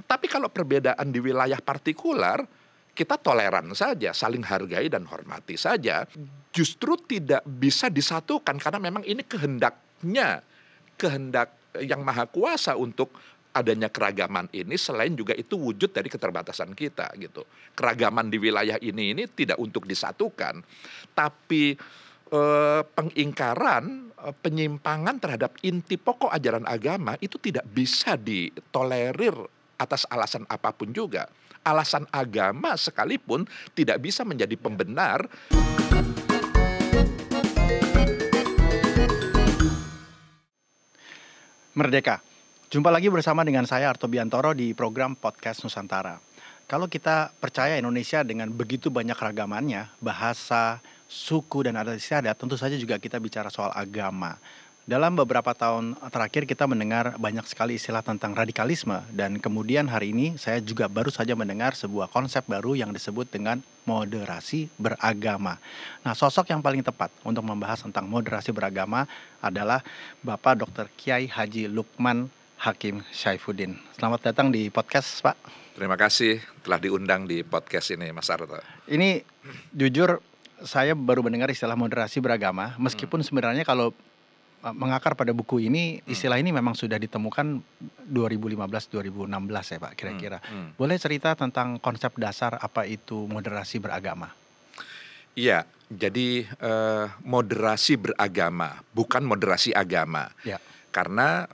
Tapi kalau perbedaan di wilayah partikular, kita toleran saja, saling hargai dan hormati saja. Justru tidak bisa disatukan karena memang ini kehendak yang maha kuasa untuk adanya keragaman ini, selain juga itu wujud dari keterbatasan kita gitu. Keragaman di wilayah ini tidak untuk disatukan, tapi pengingkaran, penyimpangan terhadap inti pokok ajaran agama itu tidak bisa ditolerir atas alasan apapun juga. Alasan agama sekalipun tidak bisa menjadi pembenar. Merdeka. Jumpa lagi bersama dengan saya Arto Biantoro di program Podcast Nusantara. Kalau kita percaya Indonesia dengan begitu banyak ragamannya, bahasa, suku, dan adat istiadat, tentu saja juga kita bicara soal agama. Dalam beberapa tahun terakhir kita mendengar banyak sekali istilah tentang radikalisme, dan kemudian hari ini saya juga baru saja mendengar sebuah konsep baru yang disebut dengan moderasi beragama. Nah, sosok yang paling tepat untuk membahas tentang moderasi beragama adalah Bapak Dr. Kiai Haji Lukman Hakim Syaifuddin. Selamat datang di podcast, Pak. Terima kasih telah diundang di podcast ini, Mas Arto. Ini jujur saya baru mendengar istilah moderasi beragama, meskipun sebenarnya kalau mengakar pada buku ini, istilah ini memang sudah ditemukan 2015-2016 ya Pak, kira-kira. Boleh cerita tentang konsep dasar apa itu moderasi beragama? Iya, jadi moderasi beragama, bukan moderasi agama. Ya. Karena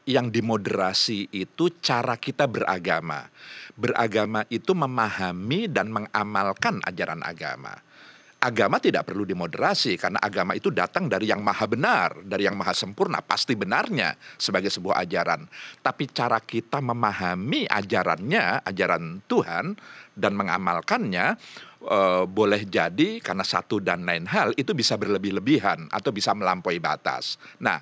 yang dimoderasi itu cara kita beragama. Beragama itu memahami dan mengamalkan ajaran agama. Agama tidak perlu dimoderasi karena agama itu datang dari yang maha benar, dari yang maha sempurna, pasti benarnya sebagai sebuah ajaran. Tapi cara kita memahami ajarannya, ajaran Tuhan, dan mengamalkannya, boleh jadi karena satu dan lain hal itu bisa berlebih-lebihan atau bisa melampaui batas. Nah,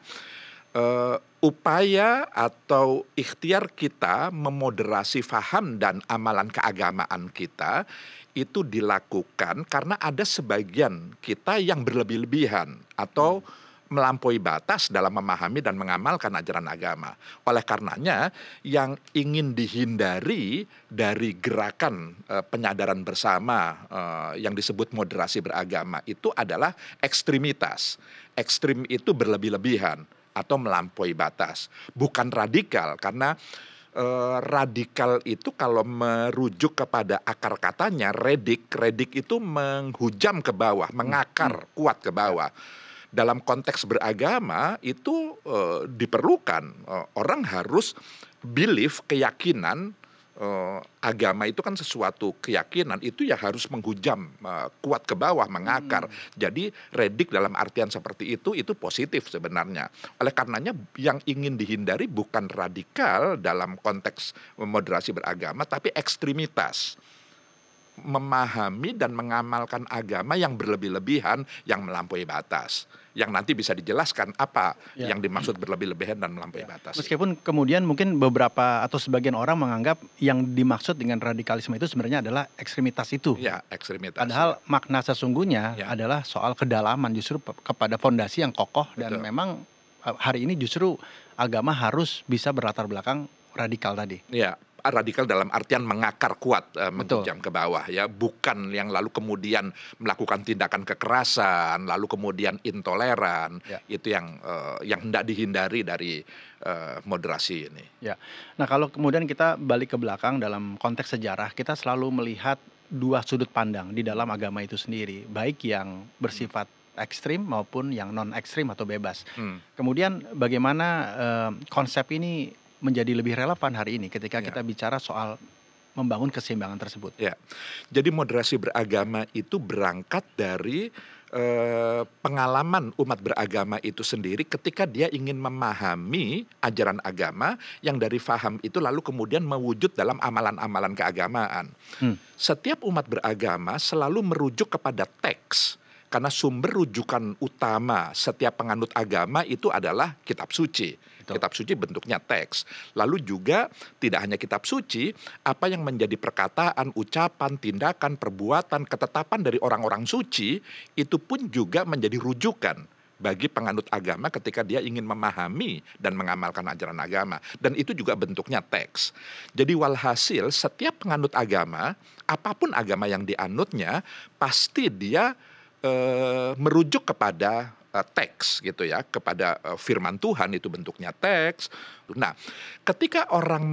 upaya atau ikhtiar kita memoderasi faham dan amalan keagamaan kita itu dilakukan karena ada sebagian kita yang berlebih-lebihan atau melampaui batas dalam memahami dan mengamalkan ajaran agama. Oleh karenanya yang ingin dihindari dari gerakan penyadaran bersama yang disebut moderasi beragama itu adalah ekstremitas. Ekstrim itu berlebih-lebihan atau melampaui batas. Bukan radikal, karena radikal itu kalau merujuk kepada akar katanya, redik itu menghujam ke bawah, mengakar kuat ke bawah. Dalam konteks beragama itu diperlukan, orang harus belief, keyakinan. Agama itu kan sesuatu keyakinan, itu ya harus menghujam kuat ke bawah, mengakar. Jadi redik dalam artian seperti itu positif sebenarnya. Oleh karenanya yang ingin dihindari bukan radikal dalam konteks moderasi beragama, tapi ekstremitas. Memahami dan mengamalkan agama yang berlebih-lebihan, yang melampaui batas. Yang nanti bisa dijelaskan apa yang dimaksud berlebih-lebihan dan melampaui batas. Meskipun kemudian mungkin beberapa atau sebagian orang menganggap yang dimaksud dengan radikalisme itu sebenarnya adalah ekstremitas itu. Ya, ekstremitas. Padahal makna sesungguhnya adalah soal kedalaman, justru kepada fondasi yang kokoh. Dan memang hari ini justru agama harus bisa berlatar belakang radikal tadi. Ya, radikal dalam artian mengakar kuat, menghujam ke bawah ya, bukan yang lalu kemudian melakukan tindakan kekerasan, lalu kemudian intoleran. Itu yang hendak dihindari dari moderasi ini. Ya. Nah, kalau kemudian kita balik ke belakang dalam konteks sejarah, kita selalu melihat dua sudut pandang di dalam agama itu sendiri, baik yang bersifat ekstrim maupun yang non ekstrim atau bebas. Kemudian bagaimana konsep ini menjadi lebih relevan hari ini ketika kita bicara soal membangun keseimbangan tersebut. Ya, jadi moderasi beragama itu berangkat dari pengalaman umat beragama itu sendiri ketika dia ingin memahami ajaran agama yang dari faham itu lalu kemudian mewujud dalam amalan-amalan keagamaan. Setiap umat beragama selalu merujuk kepada teks. Karena sumber rujukan utama setiap penganut agama itu adalah kitab suci. Betul. Kitab suci bentuknya teks. Lalu juga tidak hanya kitab suci, apa yang menjadi perkataan, ucapan, tindakan, perbuatan, ketetapan dari orang-orang suci, itu pun juga menjadi rujukan bagi penganut agama ketika dia ingin memahami dan mengamalkan ajaran agama. Dan itu juga bentuknya teks. Jadi walhasil setiap penganut agama, apapun agama yang dianutnya, pasti dia merujuk kepada teks gitu ya, kepada firman Tuhan, itu bentuknya teks. Nah, ketika orang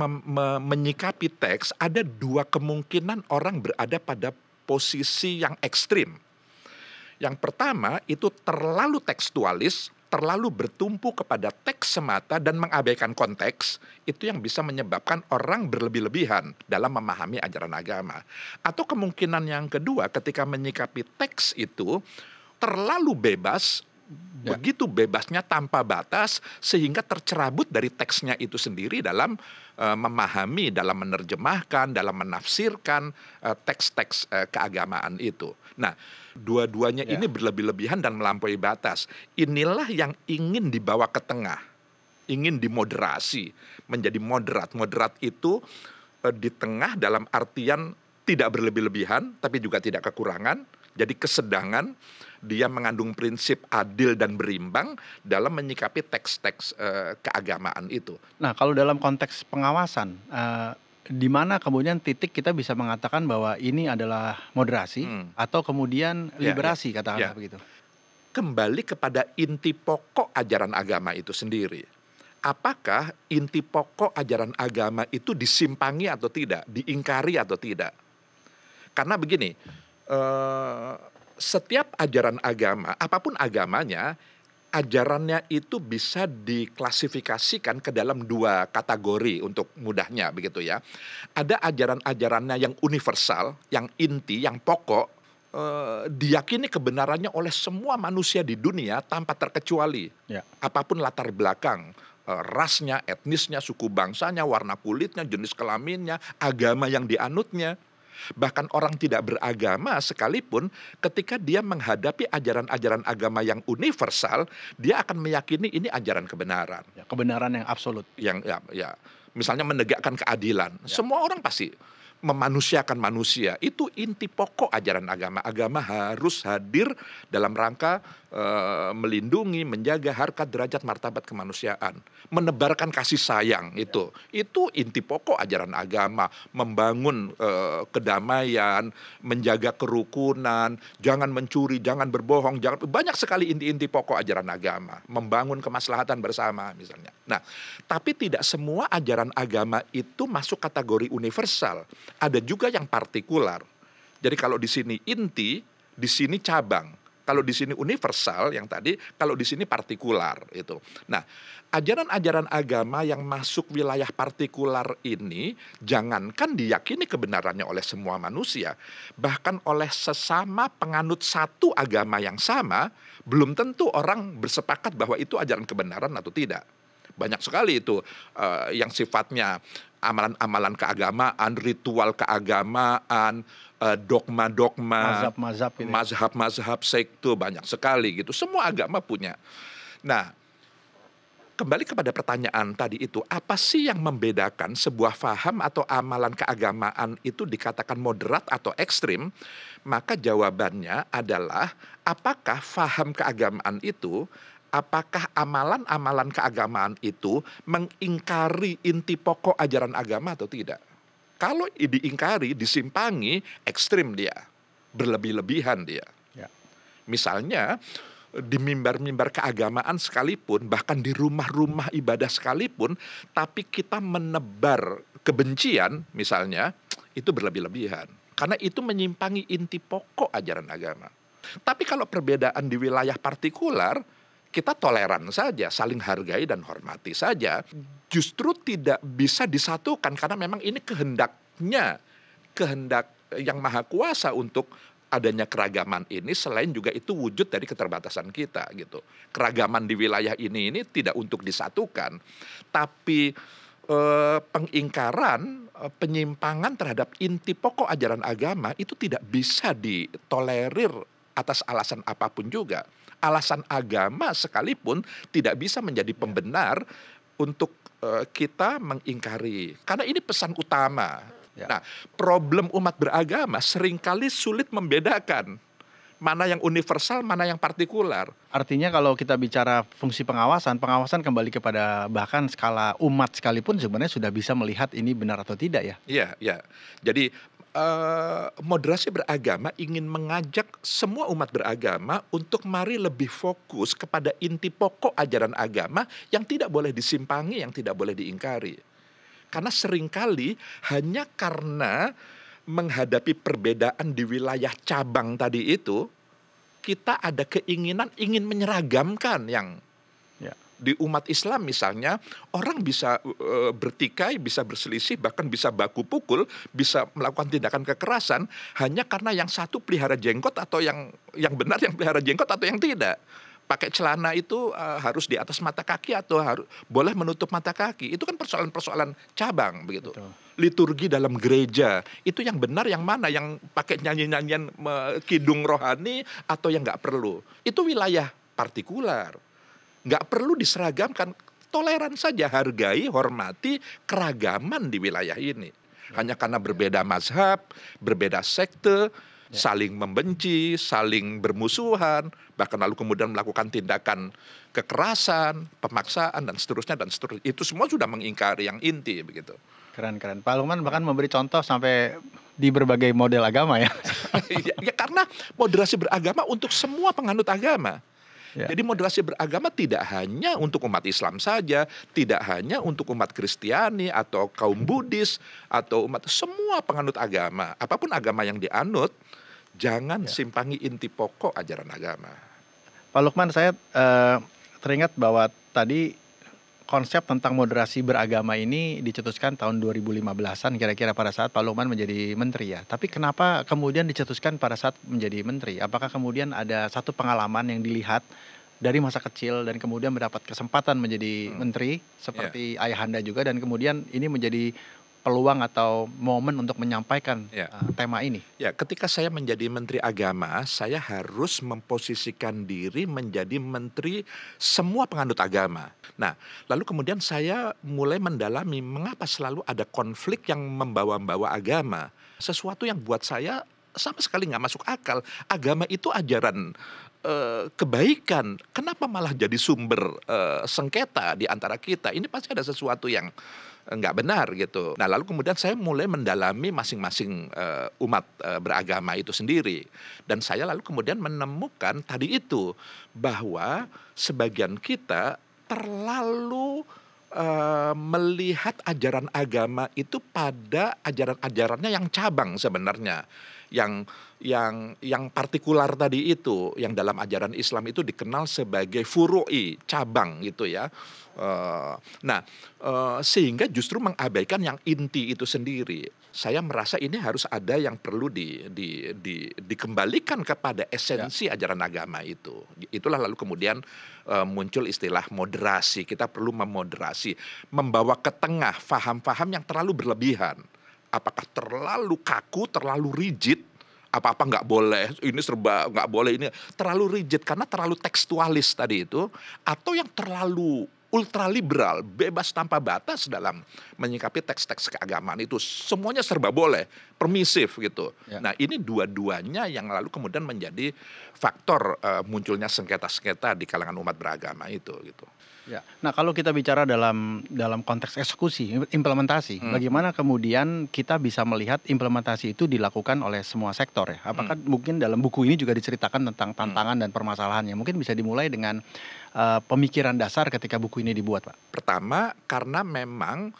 menyikapi teks, ada dua kemungkinan orang berada pada posisi yang ekstrim. Yang pertama itu terlalu tekstualis, terlalu bertumpu kepada teks semata dan mengabaikan konteks, itu yang bisa menyebabkan orang berlebih-lebihan dalam memahami ajaran agama. Atau kemungkinan yang kedua, ketika menyikapi teks itu terlalu bebas, begitu bebasnya tanpa batas, sehingga tercerabut dari teksnya itu sendiri dalam memahami, dalam menerjemahkan, dalam menafsirkan teks-teks keagamaan itu. Nah, dua-duanya ini berlebih-lebihan dan melampaui batas. Inilah yang ingin dibawa ke tengah, ingin dimoderasi, menjadi moderat. Moderat itu di tengah dalam artian tidak berlebih-lebihan, tapi juga tidak kekurangan. Jadi kesedangan, dia mengandung prinsip adil dan berimbang dalam menyikapi teks-teks keagamaan itu. Nah, kalau dalam konteks pengawasan, di mana kemudian titik kita bisa mengatakan bahwa ini adalah moderasi atau kemudian liberasi, katakanlah begitu. Kembali kepada inti pokok ajaran agama itu sendiri. Apakah inti pokok ajaran agama itu disimpangi atau tidak, diingkari atau tidak? Karena begini, setiap ajaran agama, apapun agamanya, ajarannya itu bisa diklasifikasikan ke dalam dua kategori untuk mudahnya begitu ya. Ada ajaran-ajarannya yang universal, yang inti, yang pokok, diyakini kebenarannya oleh semua manusia di dunia tanpa terkecuali. Apapun latar belakang, rasnya, etnisnya, suku bangsanya, warna kulitnya, jenis kelaminnya, agama yang dianutnya. Bahkan orang tidak beragama sekalipun, ketika dia menghadapi ajaran-ajaran agama yang universal, dia akan meyakini ini ajaran kebenaran. Kebenaran yang absolut. Yang misalnya menegakkan keadilan. Semua orang pasti memanusiakan manusia. Itu inti pokok ajaran agama. Agama harus hadir dalam rangka melindungi, menjaga harkat, derajat, martabat kemanusiaan, menebarkan kasih sayang. Itu inti pokok ajaran agama. Membangun kedamaian, menjaga kerukunan, jangan mencuri, jangan berbohong, banyak sekali inti-inti pokok ajaran agama. Membangun kemaslahatan bersama misalnya. Nah, tapi tidak semua ajaran agama itu masuk kategori universal. Ada juga yang partikular. Jadi kalau di sini inti, di sini cabang. Kalau di sini universal yang tadi, kalau di sini partikular itu. Nah, ajaran-ajaran agama yang masuk wilayah partikular ini jangankan diyakini kebenarannya oleh semua manusia, bahkan oleh sesama penganut satu agama yang sama, belum tentu orang bersepakat bahwa itu ajaran kebenaran atau tidak. Banyak sekali itu yang sifatnya amalan-amalan keagamaan, ritual keagamaan, dogma-dogma, mazhab-mazhab sekte, banyak sekali gitu. Semua agama punya. Nah, kembali kepada pertanyaan tadi itu, apa sih yang membedakan sebuah faham atau amalan keagamaan itu dikatakan moderat atau ekstrim? Maka jawabannya adalah, apakah faham keagamaan itu, apakah amalan-amalan keagamaan itu mengingkari inti pokok ajaran agama atau tidak? Kalau diingkari, disimpangi, ekstrim dia, berlebih-lebihan dia. Misalnya di mimbar-mimbar keagamaan sekalipun, bahkan di rumah-rumah ibadah sekalipun, tapi kita menebar kebencian misalnya, itu berlebih-lebihan. Karena itu menyimpangi inti pokok ajaran agama. Tapi kalau perbedaan di wilayah partikular, kita toleran saja, saling hargai dan hormati saja. Justru tidak bisa disatukan karena memang ini kehendak yang maha kuasa untuk adanya keragaman ini, selain juga itu wujud dari keterbatasan kita gitu. Keragaman di wilayah ini tidak untuk disatukan, tapi pengingkaran, penyimpangan terhadap inti pokok ajaran agama itu tidak bisa ditolerir atas alasan apapun juga. Alasan agama sekalipun tidak bisa menjadi pembenar untuk kita mengingkari. Karena ini pesan utama. Nah, problem umat beragama seringkali sulit membedakan mana yang universal, mana yang partikular. Artinya kalau kita bicara fungsi pengawasan, pengawasan kembali kepada bahkan skala umat sekalipun sebenarnya sudah bisa melihat ini benar atau tidak ya? Iya, iya. Jadi moderasi beragama ingin mengajak semua umat beragama untuk mari lebih fokus kepada inti pokok ajaran agama yang tidak boleh disimpangi, yang tidak boleh diingkari. Karena seringkali hanya karena menghadapi perbedaan di wilayah cabang tadi itu, kita ada keinginan ingin menyeragamkan yang Ya. di umat Islam misalnya, orang bisa bertikai, bisa berselisih, bahkan bisa baku pukul, bisa melakukan tindakan kekerasan hanya karena yang satu pelihara jenggot atau yang benar yang pelihara jenggot atau yang tidak. Pakai celana itu harus di atas mata kaki atau harus boleh menutup mata kaki. Itu kan persoalan-persoalan cabang begitu. Betul. Liturgi dalam gereja itu yang benar yang mana, yang pakai nyanyi-nyanyian kidung rohani atau yang nggak perlu. Itu wilayah partikular. Nggak perlu diseragamkan, toleran saja, hargai, hormati keragaman di wilayah ini. Hanya karena berbeda mazhab, berbeda sekte, saling membenci, saling bermusuhan, bahkan lalu kemudian melakukan tindakan kekerasan, pemaksaan, dan seterusnya, dan seterusnya. Itu semua sudah mengingkari yang inti begitu. Keren. Pak Lukman bahkan memberi contoh sampai di berbagai model agama ya. Ya karena moderasi beragama untuk semua penganut agama. Ya. Jadi moderasi beragama tidak hanya untuk umat Islam saja, tidak hanya untuk umat Kristiani atau kaum Buddhis atau umat, semua penganut agama, apapun agama yang dianut, jangan simpangi inti pokok ajaran agama. Pak Lukman, saya teringat bahwa tadi konsep tentang moderasi beragama ini dicetuskan tahun 2015-an kira-kira pada saat Pak Lukman menjadi menteri ya. Tapi kenapa kemudian dicetuskan pada saat menjadi menteri? Apakah kemudian ada satu pengalaman yang dilihat dari masa kecil dan kemudian mendapat kesempatan menjadi menteri seperti ayahanda juga, dan kemudian ini menjadi peluang atau momen untuk menyampaikan tema ini? Ya, ketika saya menjadi Menteri Agama, saya harus memposisikan diri menjadi menteri semua penganut agama. Nah, lalu kemudian saya mulai mendalami mengapa selalu ada konflik yang membawa-bawa agama. Sesuatu yang buat saya sama sekali nggak masuk akal. Agama itu ajaran kebaikan. Kenapa malah jadi sumber sengketa di antara kita? Ini pasti ada sesuatu yang nggak benar gitu. Nah lalu kemudian saya mulai mendalami masing-masing umat beragama itu sendiri. Dan saya lalu kemudian menemukan tadi itu, bahwa sebagian kita terlalu melihat ajaran agama itu pada ajaran-ajarannya yang cabang sebenarnya. Yang partikular tadi itu, yang dalam ajaran Islam itu dikenal sebagai furu'i, cabang gitu ya. Sehingga justru mengabaikan yang inti itu sendiri. Saya merasa ini harus ada yang perlu dikembalikan kepada esensi ajaran agama itu. Itulah lalu kemudian muncul istilah moderasi. Kita perlu memoderasi, membawa ke tengah faham-faham yang terlalu berlebihan. Apakah terlalu kaku, terlalu rigid, apa-apa nggak boleh, ini serba nggak boleh, ini terlalu rigid karena terlalu tekstualis tadi itu, atau yang terlalu ultraliberal, bebas tanpa batas dalam menyikapi teks-teks keagamaan itu, semuanya serba boleh, permisif gitu. Nah ini dua-duanya yang lalu kemudian menjadi faktor munculnya sengketa-sengketa di kalangan umat beragama itu gitu. Ya. Nah kalau kita bicara dalam konteks eksekusi, implementasi, bagaimana kemudian kita bisa melihat implementasi itu dilakukan oleh semua sektor ya? Apakah mungkin dalam buku ini juga diceritakan tentang tantangan dan permasalahannya? Mungkin bisa dimulai dengan pemikiran dasar ketika buku ini dibuat, Pak. Pertama, karena memang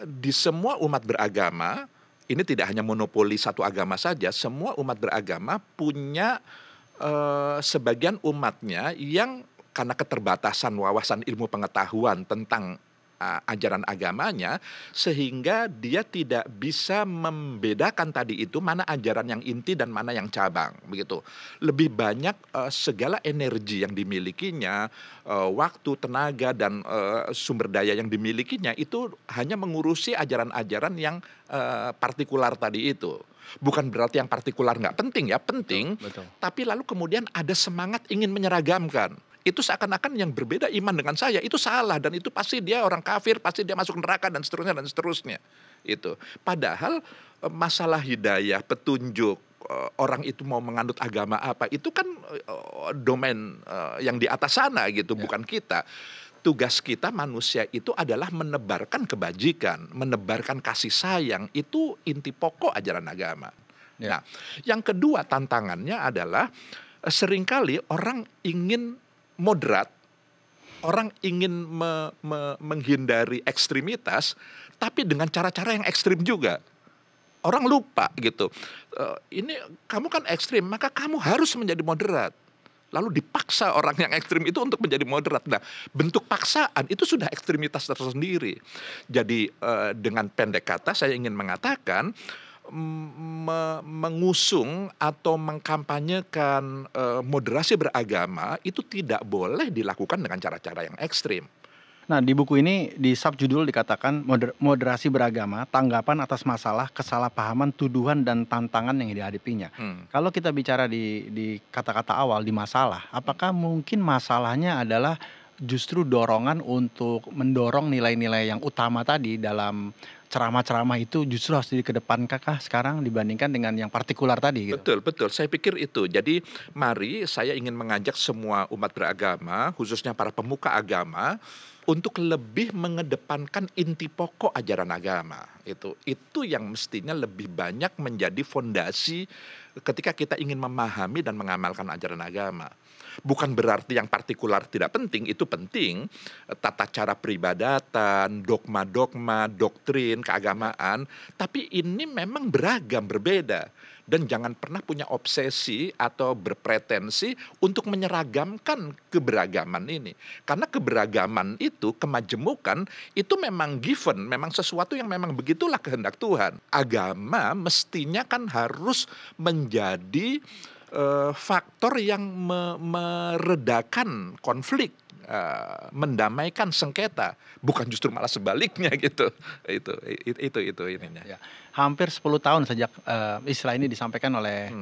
di semua umat beragama, ini tidak hanya monopoli satu agama saja, semua umat beragama punya sebagian umatnya yang karena keterbatasan wawasan ilmu pengetahuan tentang ajaran agamanya, sehingga dia tidak bisa membedakan tadi itu mana ajaran yang inti dan mana yang cabang begitu. Lebih banyak segala energi yang dimilikinya, waktu, tenaga, dan sumber daya yang dimilikinya itu hanya mengurusi ajaran-ajaran yang partikular tadi itu. Bukan berarti yang partikular nggak penting ya, penting. Betul. Tapi lalu kemudian ada semangat ingin menyeragamkan. Itu seakan-akan yang berbeda iman dengan saya itu salah, dan itu pasti dia orang kafir, pasti dia masuk neraka, dan seterusnya dan seterusnya. Itu. Padahal masalah hidayah, petunjuk, orang itu mau menganut agama apa, itu kan domain yang di atas sana gitu, bukan kita. Tugas kita manusia itu adalah menebarkan kebajikan, menebarkan kasih sayang, itu inti pokok ajaran agama. Ya. Nah, yang kedua tantangannya adalah seringkali orang ingin moderat, orang ingin menghindari ekstremitas, tapi dengan cara-cara yang ekstrim juga. Orang lupa gitu. Ini kamu kan ekstrim, maka kamu harus menjadi moderat. Lalu dipaksa orang yang ekstrim itu untuk menjadi moderat. Nah, bentuk paksaan itu sudah ekstremitas tersendiri. Jadi dengan pendek kata saya ingin mengatakan mengusung atau mengkampanyekan moderasi beragama itu tidak boleh dilakukan dengan cara-cara yang ekstrim. Nah, di buku ini di subjudul dikatakan moderasi beragama, tanggapan atas masalah, kesalahpahaman, tuduhan dan tantangan yang dihadapinya. Kalau kita bicara di kata-kata awal di masalah, apakah mungkin masalahnya adalah justru dorongan untuk mendorong nilai-nilai yang utama tadi dalam ceramah-ceramah itu justru harus dikedepankah sekarang dibandingkan dengan yang partikular tadi gitu? Betul, betul. Saya pikir itu. Jadi mari saya ingin mengajak semua umat beragama, khususnya para pemuka agama, untuk lebih mengedepankan inti pokok ajaran agama. Itu yang mestinya lebih banyak menjadi fondasi ketika kita ingin memahami dan mengamalkan ajaran agama. Bukan berarti yang partikular tidak penting, itu penting. Tata cara peribadatan, dogma-dogma, doktrin, keagamaan. Tapi ini memang beragam, berbeda. Dan jangan pernah punya obsesi atau berpretensi untuk menyeragamkan keberagaman ini. Karena keberagaman itu, kemajemukan, itu memang given, memang sesuatu yang memang begitulah kehendak Tuhan. Agama mestinya kan harus menjadi faktor yang meredakan konflik, mendamaikan sengketa, bukan justru malah sebaliknya gitu. Itu ininya. Ya. Hampir 10 tahun sejak istilah ini disampaikan oleh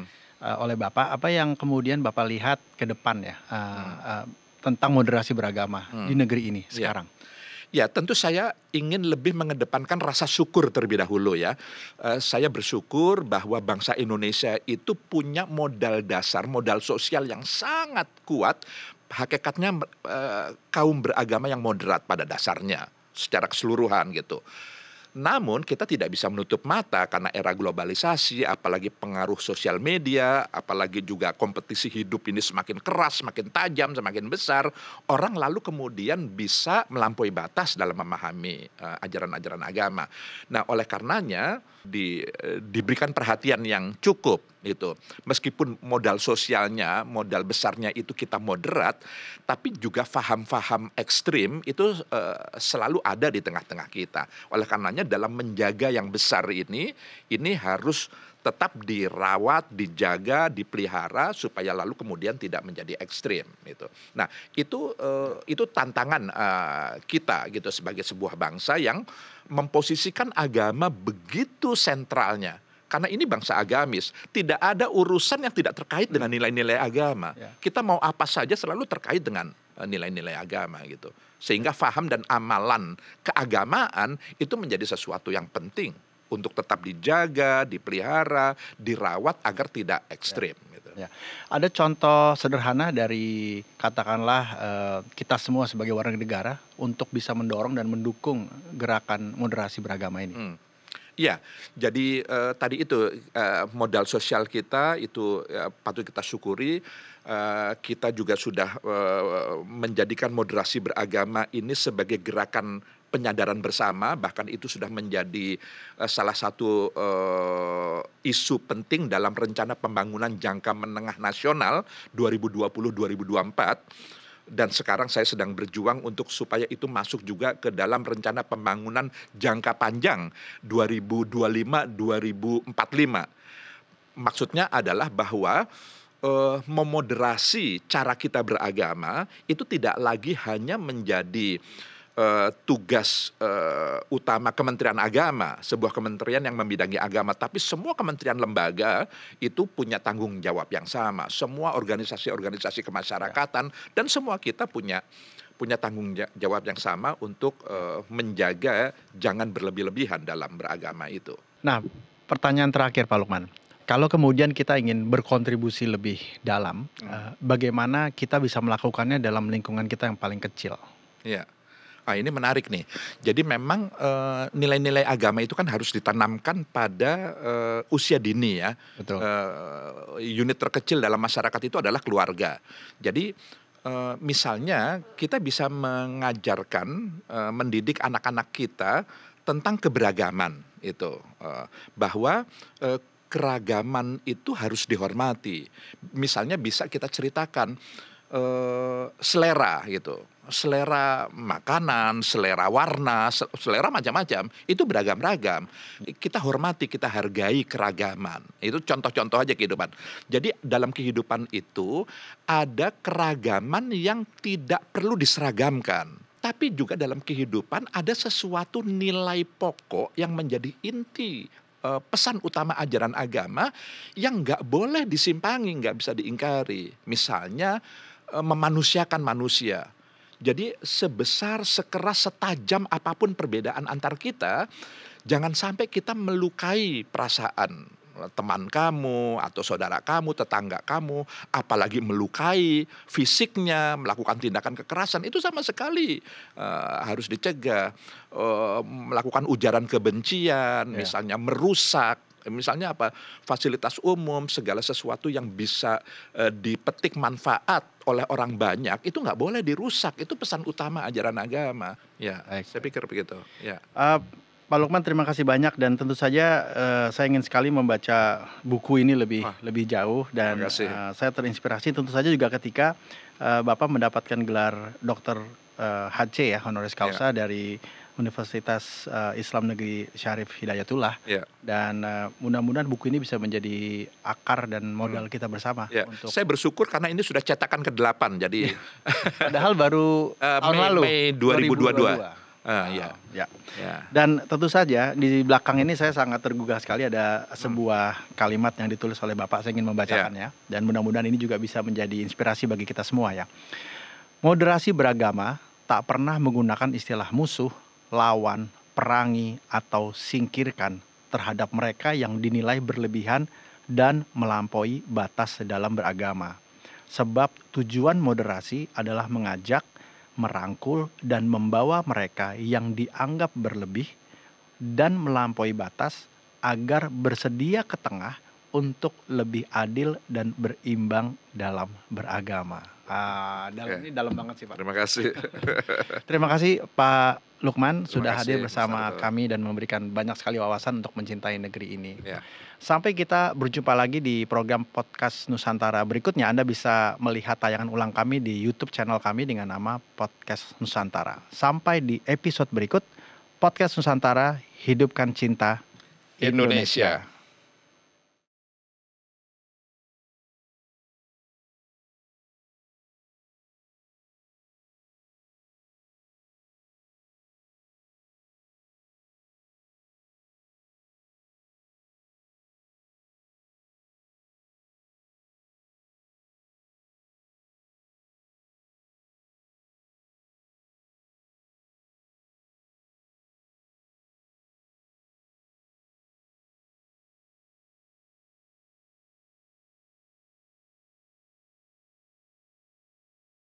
Bapak, apa yang kemudian Bapak lihat ke depan ya tentang moderasi beragama di negeri ini sekarang? Ya, tentu saya ingin lebih mengedepankan rasa syukur terlebih dahulu ya. Saya bersyukur bahwa bangsa Indonesia itu punya modal dasar, modal sosial yang sangat kuat. Hakikatnya kaum beragama yang moderat pada dasarnya secara keseluruhan gitu. Namun kita tidak bisa menutup mata karena era globalisasi, apalagi pengaruh sosial media, apalagi juga kompetisi hidup ini semakin keras, semakin tajam, semakin besar. Orang lalu kemudian bisa melampaui batas dalam memahami ajaran-ajaran agama. Nah, oleh karenanya diberikan perhatian yang cukup itu. Meskipun modal sosialnya, modal besarnya itu kita moderat, tapi juga faham-faham ekstrim itu selalu ada di tengah-tengah kita. Oleh karenanya dalam menjaga yang besar ini harus tetap dirawat, dijaga, dipelihara supaya lalu kemudian tidak menjadi ekstrim gitu. Nah, itu tantangan kita gitu sebagai sebuah bangsa yang memposisikan agama begitu sentralnya. Karena ini bangsa agamis, tidak ada urusan yang tidak terkait dengan nilai-nilai agama. Kita mau apa saja selalu terkait dengan nilai-nilai agama gitu. Sehingga faham dan amalan keagamaan itu menjadi sesuatu yang penting untuk tetap dijaga, dipelihara, dirawat agar tidak ekstrim. Gitu. Ya. Ada contoh sederhana dari katakanlah kita semua sebagai warga negara untuk bisa mendorong dan mendukung gerakan moderasi beragama ini. Ya, jadi tadi itu modal sosial kita itu patut kita syukuri. Kita juga sudah menjadikan moderasi beragama ini sebagai gerakan penyadaran bersama, bahkan itu sudah menjadi salah satu isu penting dalam rencana pembangunan jangka menengah nasional 2020-2024. Dan sekarang saya sedang berjuang untuk supaya itu masuk juga ke dalam rencana pembangunan jangka panjang 2025-2045. Maksudnya adalah bahwa memoderasi cara kita beragama itu tidak lagi hanya menjadi tugas utama Kementerian Agama, sebuah kementerian yang membidangi agama, tapi semua kementerian lembaga itu punya tanggung jawab yang sama. Semua organisasi-organisasi kemasyarakatan dan semua kita punya tanggung jawab yang sama untuk menjaga jangan berlebih-lebihan dalam beragama itu. Nah, pertanyaan terakhir Pak Lukman. Kalau kemudian kita ingin berkontribusi lebih dalam, bagaimana kita bisa melakukannya dalam lingkungan kita yang paling kecil? Ya. Ini menarik nih. Jadi memang nilai-nilai agama itu kan harus ditanamkan pada usia dini ya. Betul. Unit terkecil dalam masyarakat itu adalah keluarga. Jadi misalnya kita bisa mengajarkan, mendidik anak-anak kita tentang keberagaman itu, bahwa keragaman itu harus dihormati. Misalnya bisa kita ceritakan selera gitu. Selera makanan, selera warna, selera macam-macam, itu beragam-ragam. Kita hormati, kita hargai keragaman. Itu contoh-contoh aja kehidupan. Jadi dalam kehidupan itu ada keragaman yang tidak perlu diseragamkan. Tapi juga dalam kehidupan ada sesuatu nilai pokok yang menjadi inti pesan utama ajaran agama yang nggak boleh disimpangi, nggak bisa diingkari. Misalnya memanusiakan manusia. Jadi sebesar, sekeras, setajam apapun perbedaan antar kita, jangan sampai kita melukai perasaan teman kamu atau saudara kamu, tetangga kamu, apalagi melukai fisiknya, melakukan tindakan kekerasan, itu sama sekali harus dicegah. Melakukan ujaran kebencian, misalnya merusak, misalnya apa, fasilitas umum, segala sesuatu yang bisa dipetik manfaat oleh orang banyak, itu nggak boleh dirusak. Itu pesan utama ajaran agama. Ya, Baik. saya pikir begitu. Ya. Pak Lukman, terima kasih banyak, dan tentu saja saya ingin sekali membaca buku ini lebih jauh, dan Terima kasih. saya terinspirasi tentu saja juga ketika Bapak mendapatkan gelar Dokter HC ya, honoris causa dari Universitas Islam Negeri Syarif Hidayatullah. Ya. Dan mudah-mudahan buku ini bisa menjadi akar dan modal kita bersama. Ya. Untuk Saya bersyukur karena ini sudah cetakan ke-8, jadi padahal baru tahun lalu, Mei 2022. Ya. Ya. Dan tentu saja di belakang ini saya sangat tergugah sekali, ada sebuah kalimat yang ditulis oleh Bapak. Saya ingin membacakannya, dan mudah-mudahan ini juga bisa menjadi inspirasi bagi kita semua ya. Moderasi beragama tak pernah menggunakan istilah musuh, lawan, perangi, atau singkirkan terhadap mereka yang dinilai berlebihan dan melampaui batas dalam beragama. Sebab tujuan moderasi adalah mengajak, merangkul, dan membawa mereka yang dianggap berlebih dan melampaui batas agar bersedia ke tengah untuk lebih adil dan berimbang dalam beragama. Ini dalam banget sih, Pak. Terima kasih. Terima kasih Pak Lukman sudah kasih, hadir Mas bersama Arto. kami dan memberikan banyak sekali wawasan untuk mencintai negeri ini. Ya. Sampai kita berjumpa lagi di program Podcast Nusantara berikutnya. Anda bisa melihat tayangan ulang kami di YouTube channel kami dengan nama Podcast Nusantara. Sampai di episode berikut, Podcast Nusantara, hidupkan cinta Indonesia.